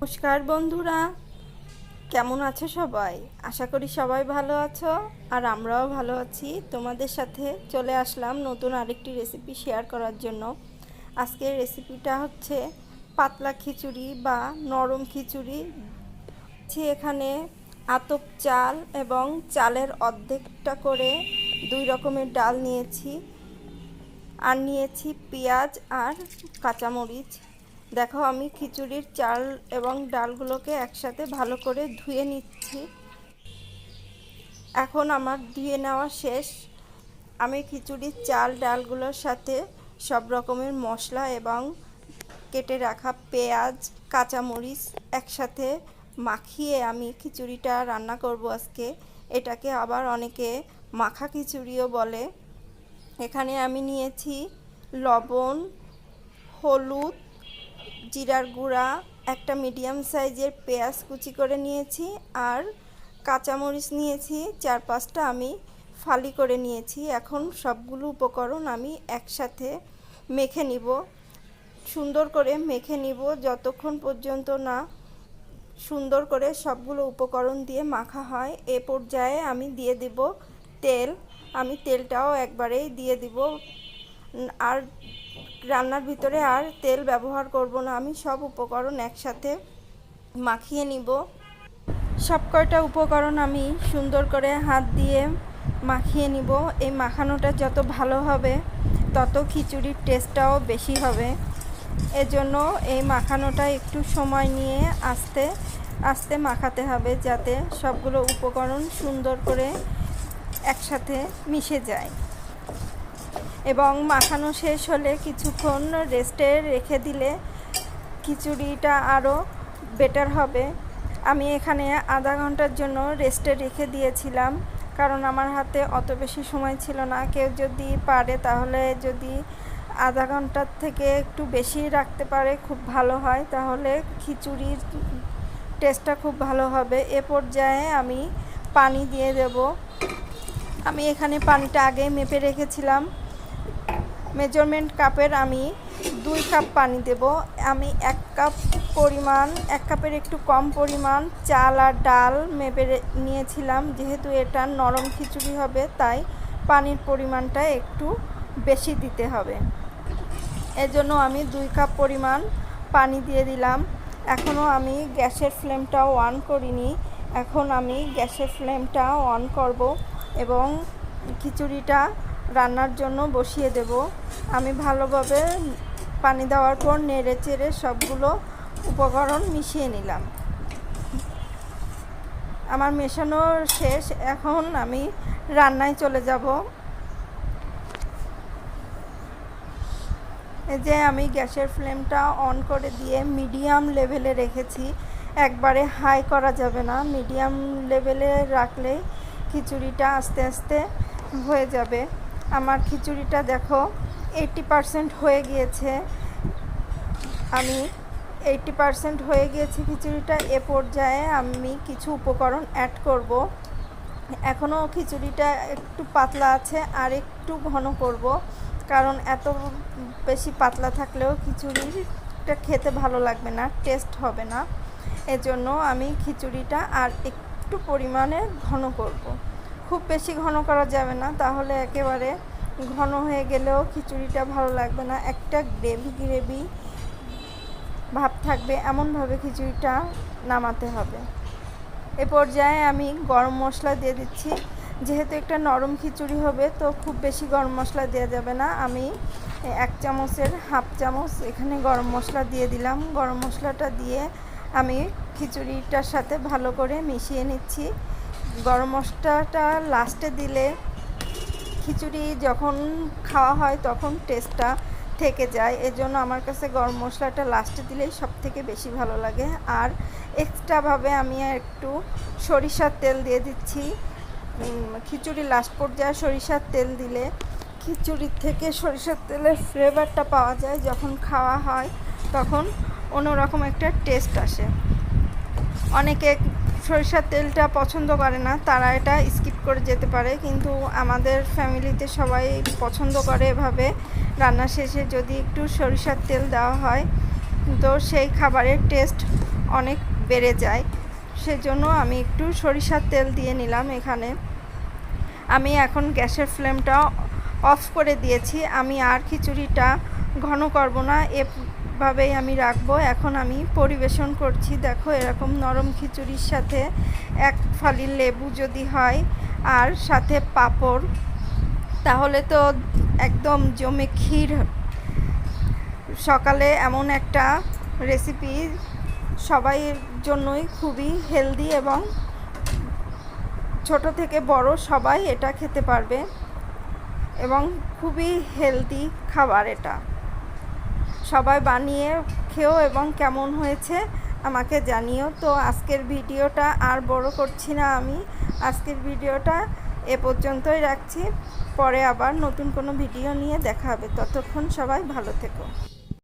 নমস্কার বন্ধুরা, কেমন আছো সবাই? আশা করি সবাই ভালো আছো আর আমরাও ভালো আছি। তোমাদের সাথে চলে আসলাম নতুন আরেকটি রেসিপি শেয়ার করার জন্য। আজকের রেসিপিটা হচ্ছে পাতলা খিচুড়ি বা নরম খিচুড়ি। এখানে আতপ চাল এবং চালের অর্ধেকটা করে দুই রকমের ডাল নিয়েছি, আর নিয়েছি পেঁয়াজ আর কাঁচামরিচ। দেখো, আমি খিচুড়ির চাল এবং ডালগুলোকে একসাথে ভালো করে ধুয়ে নিচ্ছি। এখন আমার ধুয়ে নেওয়া শেষ। আমি খিচুড়ির চাল ডালগুলোর সাথে সব রকমের মশলা এবং কেটে রাখা পেঁয়াজ কাঁচামরিচ একসাথে মাখিয়ে আমি খিচুড়িটা রান্না করব আজকে। এটাকে আবার অনেকে মাখা খিচুড়িও বলে। এখানে আমি নিয়েছি লবণ, হলুদ, জিরার গুঁড়া, একটা মিডিয়াম সাইজের পেঁয়াজ কুচি করে নিয়েছি, আর কাঁচামরিচ নিয়েছি 4-5টা, আমি ফালি করে নিয়েছি। এখন সবগুলো উপকরণ আমি একসাথে মেখে নিব, সুন্দর করে মেখে নিব যতক্ষণ পর্যন্ত না সুন্দর করে সবগুলো উপকরণ দিয়ে মাখা হয়। এ পর্যায়ে আমি দিয়ে দেব তেল। আমি তেলটাও একবারেই দিয়ে দিব, আর রান্নার ভিতরে আর তেল ব্যবহার করব না। আমি সব উপকরণ একসাথে মাখিয়ে নিব। সব কয়টা উপকরণ আমি সুন্দর করে হাত দিয়ে মাখিয়ে নিব। এই মাখানোটা যত ভালো হবে তত খিচুড়ির টেস্টটাও বেশি হবে। এজন্য এই মাখানোটা একটু সময় নিয়ে আস্তে আস্তে মাখাতে হবে, যাতে সবগুলো উপকরণ সুন্দর করে একসাথে মিশে যায়। এবং মাখানো শেষ হলে কিছুক্ষণ রেস্টে রেখে দিলে খিচুড়িটা আরও বেটার হবে। আমি এখানে আধা ঘন্টার জন্য রেস্টে রেখে দিয়েছিলাম, কারণ আমার হাতে অত বেশি সময় ছিল না। কেউ যদি পারে তাহলে যদি আধা ঘন্টার থেকে একটু বেশি রাখতে পারে খুব ভালো হয়, তাহলে খিচুড়ির টেস্টটা খুব ভালো হবে। এ পর্যায়ে আমি পানি দিয়ে দেব। আমি এখানে পানিটা আগে মেপে রেখেছিলাম। মেজারমেন্ট কাপের আমি 2 কাপ পানি দেব। আমি 1 কাপ পরিমাণ, 1 কাপের একটু কম পরিমাণ চাল আর ডাল মেপে নিয়েছিলাম। যেহেতু এটা নরম খিচুড়ি হবে, তাই পানির পরিমাণটা একটু বেশি দিতে হবে। এজন্য আমি 2 কাপ পরিমাণ পানি দিয়ে দিলাম। এখনও আমি গ্যাসের ফ্লেমটাও অন করিনি। এখন আমি গ্যাসের ফ্লেমটা অন করব এবং খিচুড়িটা রান্নার জন্য বসিয়ে দেব। আমি ভালোভাবে পানি দেওয়ার পর নেড়ে চেড়ে সবগুলো উপকরণ মিশিয়ে নিলাম। আমার মেশানো শেষ। এখন আমি রান্নায় চলে যাব। এই যে আমি গ্যাসের ফ্লেমটা অন করে দিয়ে মিডিয়াম লেভেলে রেখেছি। একবারে হাই করা যাবে না, মিডিয়াম লেভেলে রাখলেই খিচুড়িটা আস্তে আস্তে হয়ে যাবে। আমার খিচুড়িটা দেখো 80% হয়ে গিয়েছে। আমি 80% হয়ে গিয়েছে খিচুড়িটা। এ পর্যায়ে আমি কিছু উপকরণ অ্যাড করব। এখনও খিচুড়িটা একটু পাতলা আছে, আর একটু ঘন করব, কারণ এত বেশি পাতলা থাকলেও খিচুড়িটা খেতে ভালো লাগবে না, টেস্ট হবে না। এজন্য আমি খিচুড়িটা আর একটু পরিমাণে ঘন করব। খুব বেশি ঘন করা যাবে না, তাহলে একেবারে ঘন হয়ে গেলেও খিচুড়িটা ভালো লাগবে না। একটা গ্রেভি গ্রেভি ভাব থাকবে, এমনভাবে খিচুড়িটা নামাতে হবে। এ পর্যায়ে আমি গরম মশলা দিয়ে দিচ্ছি। যেহেতু একটা নরম খিচুড়ি হবে, তো খুব বেশি গরম মশলা দেওয়া যাবে না। আমি 1 চামচের হাফ চামচ এখানে গরম মশলা দিয়ে দিলাম। গরম মশলাটা দিয়ে আমি খিচুড়িটার সাথে ভালো করে মিশিয়ে নিচ্ছি। গরম মশলাটা লাস্টে দিলে খিচুড়ি যখন খাওয়া হয় তখন টেস্টটা থেকে যায়। এজন্য আমার কাছে গরম মশলাটা লাস্টে দিলেই সবথেকে বেশি ভালো লাগে। আর এক্সট্রাভাবে আমি একটু সরিষার তেল দিয়ে দিচ্ছি। খিচুড়ি লাস্ট পর্যায়ে সরিষার তেল দিলে খিচুড়ির থেকে সরিষার তেলের ফ্লেভারটা পাওয়া যায়। যখন খাওয়া হয় তখন অন্যরকম একটা টেস্ট আসে। অনেকে সরিষার তেলটা পছন্দ করে না, তারা এটা স্কিপ করে যেতে পারে, কিন্তু আমাদের ফ্যামিলিতে সবাই পছন্দ করে। এভাবে রান্না শেষে যদি একটু সরিষার তেল দেওয়া হয়, তো সেই খাবারের টেস্ট অনেক বেড়ে যায়। সেজন্য আমি একটু সরিষার তেল দিয়ে নিলাম এখানে। আমি এখন গ্যাসের ফ্লেমটা অফ করে দিয়েছি। আমি আর খিচুড়িটা ঘন করব না, এভাবেই আমি রাখবো। এখন আমি পরিবেশন করছি। দেখো, এরকম নরম খিচুড়ির সাথে এক ফালি লেবু যদি হয় আর সাথে পাঁপড়, তাহলে তো একদম জমে ক্ষীর। সকালে এমন একটা রেসিপি সবাইয়ের জন্যই খুবই হেলদি এবং ছোট থেকে বড় সবাই এটা খেতে পারবে এবং খুবই হেলদি খাবার এটা। সবাই বানিয়ে খেও এবং কেমন হয়েছে আমাকে জানিও। তো আজকের ভিডিওটা আর বড় করছি না আমি। আজকের ভিডিওটা এ পর্যন্তই রাখছি। পরে আবার নতুন কোনো ভিডিও নিয়ে দেখা হবে। ততক্ষণ সবাই ভালো থেকো।